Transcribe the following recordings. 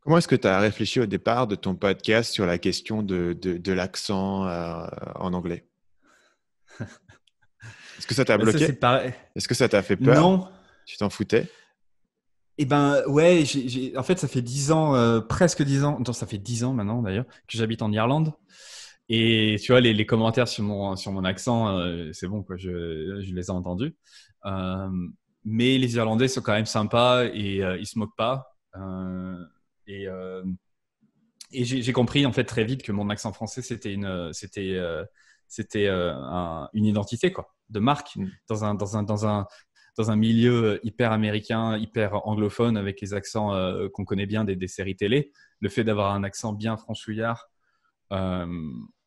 Comment est-ce que tu as réfléchi au départ de ton podcast sur la question de l'accent en anglais? Est-ce que ça t'a Bah, ça, c'est bloqué? pareil. Est-ce que ça t'a fait peur? Non. Tu t'en foutais? Eh ben, ouais, en fait, ça fait 10 ans, presque 10 ans, non, ça fait 10 ans maintenant d'ailleurs, que j'habite en Irlande. Et tu vois, les commentaires sur mon accent, c'est bon, quoi, je les ai entendus. Euh, mais les Irlandais sont quand même sympas et ils se moquent pas. Et et j'ai compris en fait très vite que mon accent français, c'était une identité, quoi, de marque Mm. dans un milieu hyper américain, hyper anglophone, avec les accents qu'on connaît bien des séries télé. Le fait d'avoir un accent bien franchouillard euh,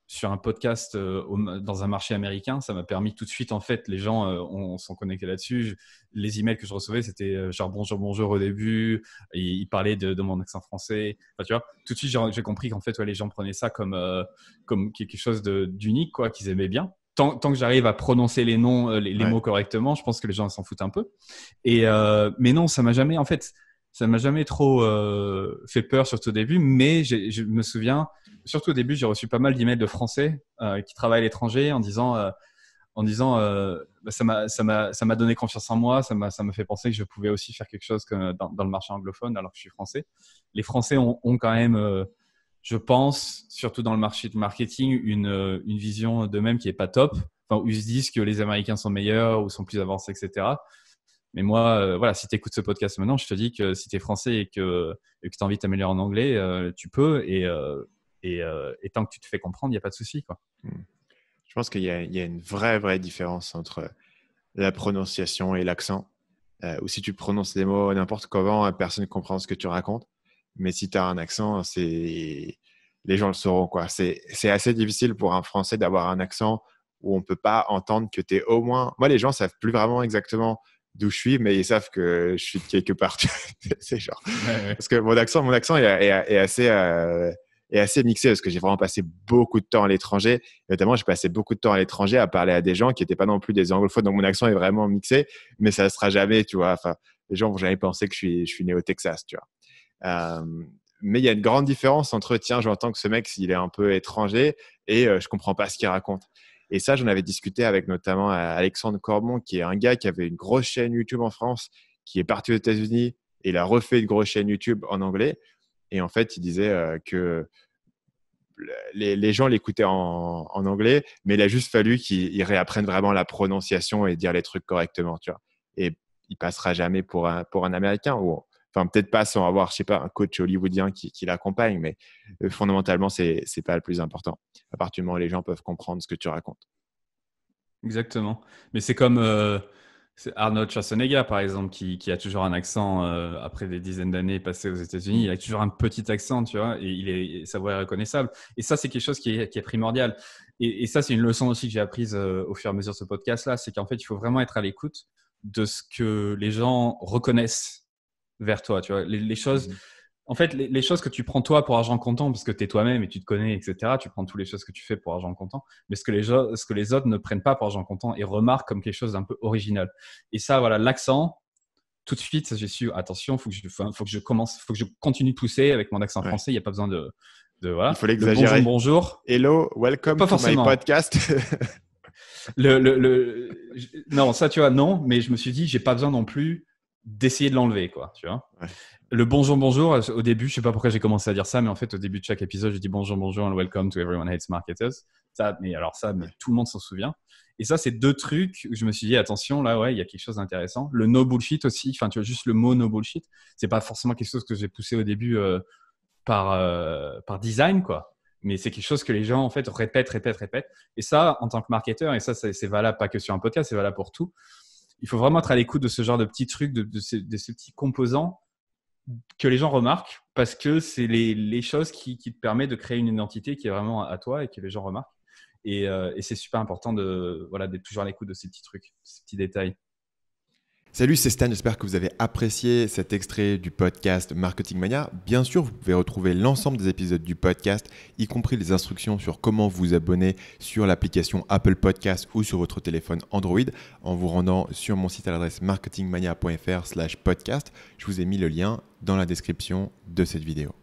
sur un podcast dans un marché américain, ça m'a permis tout de suite, en fait, les gens sont connectés là-dessus. Les emails que je recevais, c'était genre bonjour, bonjour au début. Ils parlaient de mon accent français. Enfin, tu vois, tout de suite, j'ai compris qu'en fait, ouais, les gens prenaient ça comme quelque chose d'unique, quoi, qu'ils aimaient bien. Tant que j'arrive à prononcer les noms, les Ouais. mots correctement, je pense que les gens s'en foutent un peu. Mais non, ça m'a jamais, en fait, ça m'a jamais trop fait peur, surtout au début. Mais je me souviens, surtout au début, j'ai reçu pas mal d'emails de Français qui travaillent à l'étranger en disant bah, ça m'a donné confiance en moi, ça m'a fait penser que je pouvais aussi faire quelque chose dans le marché anglophone alors que je suis français. Les Français ont quand même, je pense, surtout dans le marché du marketing, une vision d'eux-mêmes qui est pas top. Enfin, où ils se disent que les Américains sont meilleurs ou sont plus avancés, etc. Mais moi, voilà, si tu écoutes ce podcast maintenant, je te dis que si tu es français et que tu as envie de t'améliorer en anglais, tu peux. Et tant que tu te fais comprendre, il n'y a pas de souci, quoi. Mm. Je pense qu'il y a une vraie différence entre la prononciation et l'accent. Ou si tu prononces les mots n'importe comment, personne ne comprend ce que tu racontes. Mais si tu as un accent, les gens le sauront, quoi. C'est assez difficile pour un Français d'avoir un accent où on ne peut pas entendre que tu es au moins. Moi, les gens savent plus vraiment exactement d'où je suis, mais ils savent que je suis de quelque part. C'est genre. Ouais, ouais. Parce que mon accent est assez mixé parce que j'ai vraiment passé beaucoup de temps à l'étranger. Et notamment, j'ai passé beaucoup de temps à l'étranger à parler à des gens qui n'étaient pas non plus des anglophones. Donc, mon accent est vraiment mixé, mais ça ne sera jamais, tu vois. Enfin, les gens vont jamais penser que je suis né au Texas, tu vois. Euh, mais il y a une grande différence entre, tiens, j'entends que ce mec, il est un peu étranger et je comprends pas ce qu'il raconte. Et ça, j'en avais discuté avec notamment Alexandre Corbon, qui est un gars qui avait une grosse chaîne YouTube en France, qui est parti aux États-Unis et il a refait une grosse chaîne YouTube en anglais. Et en fait, il disait que les gens l'écoutaient en anglais, mais il a juste fallu qu'il réapprenne vraiment la prononciation et dire les trucs correctement, tu vois. Et il passera jamais pour un Américain, ou enfin peut-être pas sans avoir, je sais pas, un coach hollywoodien qui l'accompagne, mais fondamentalement, c'est pas le plus important. À partir du moment où les gens peuvent comprendre ce que tu racontes. Exactement. Mais c'est comme c'est Arnold Schwarzenegger, par exemple, qui a toujours un accent après des dizaines d'années passées aux États-Unis. Mm. Il a toujours un petit accent, tu vois, et sa voix est reconnaissable. Et ça, c'est quelque chose qui est primordial. Et ça, c'est une leçon aussi que j'ai apprise au fur et à mesure de ce podcast-là, c'est qu'en fait, il faut vraiment être à l'écoute de ce que les gens reconnaissent vers toi, tu vois. Les choses, Mhm. en fait, les choses que tu prends toi pour argent comptant, parce que tu es toi-même et tu te connais, etc., tu prends toutes les choses que tu fais pour argent comptant, mais ce que les autres ne prennent pas pour argent comptant et remarquent comme quelque chose d'un peu original. Et ça, voilà, l'accent, tout de suite, j'ai su, attention, faut que je continue de pousser avec mon accent Ouais. français, il n'y a pas besoin Il voilà. faut Le bonjour, l'exagérer. bonjour, Hello, welcome pas to my forcément. podcast. Non, ça, tu vois, non, mais je me suis dit, j'ai pas besoin non plus d'essayer de l'enlever, quoi, tu vois. Ouais. Le bonjour, bonjour, au début, je sais pas pourquoi j'ai commencé à dire ça, mais en fait, au début de chaque épisode, je dis bonjour, bonjour and welcome to everyone hates marketers. Mais Ouais. tout le monde s'en souvient. Et ça, c'est deux trucs où je me suis dit, attention, là, ouais, il y a quelque chose d'intéressant. Le no bullshit aussi, enfin, tu vois, juste le mot no bullshit, c'est pas forcément quelque chose que j'ai poussé au début par design, quoi. Mais c'est quelque chose que les gens, en fait, répètent. Et ça, en tant que marketeur, et ça, c'est valable pas que sur un podcast, c'est valable pour tout. Il faut vraiment être à l'écoute de ce genre de petits trucs, de ces petits composants que les gens remarquent parce que c'est les choses qui te permettent de créer une identité qui est vraiment à toi et que les gens remarquent. Et c'est super important voilà, d'être toujours à l'écoute de ces petits trucs, ces petits détails. Salut, c'est Stan, j'espère que vous avez apprécié cet extrait du podcast Marketing Mania. Bien sûr, vous pouvez retrouver l'ensemble des épisodes du podcast, y compris les instructions sur comment vous abonner sur l'application Apple Podcast ou sur votre téléphone Android en vous rendant sur mon site à l'adresse marketingmania.fr/podcast. Je vous ai mis le lien dans la description de cette vidéo.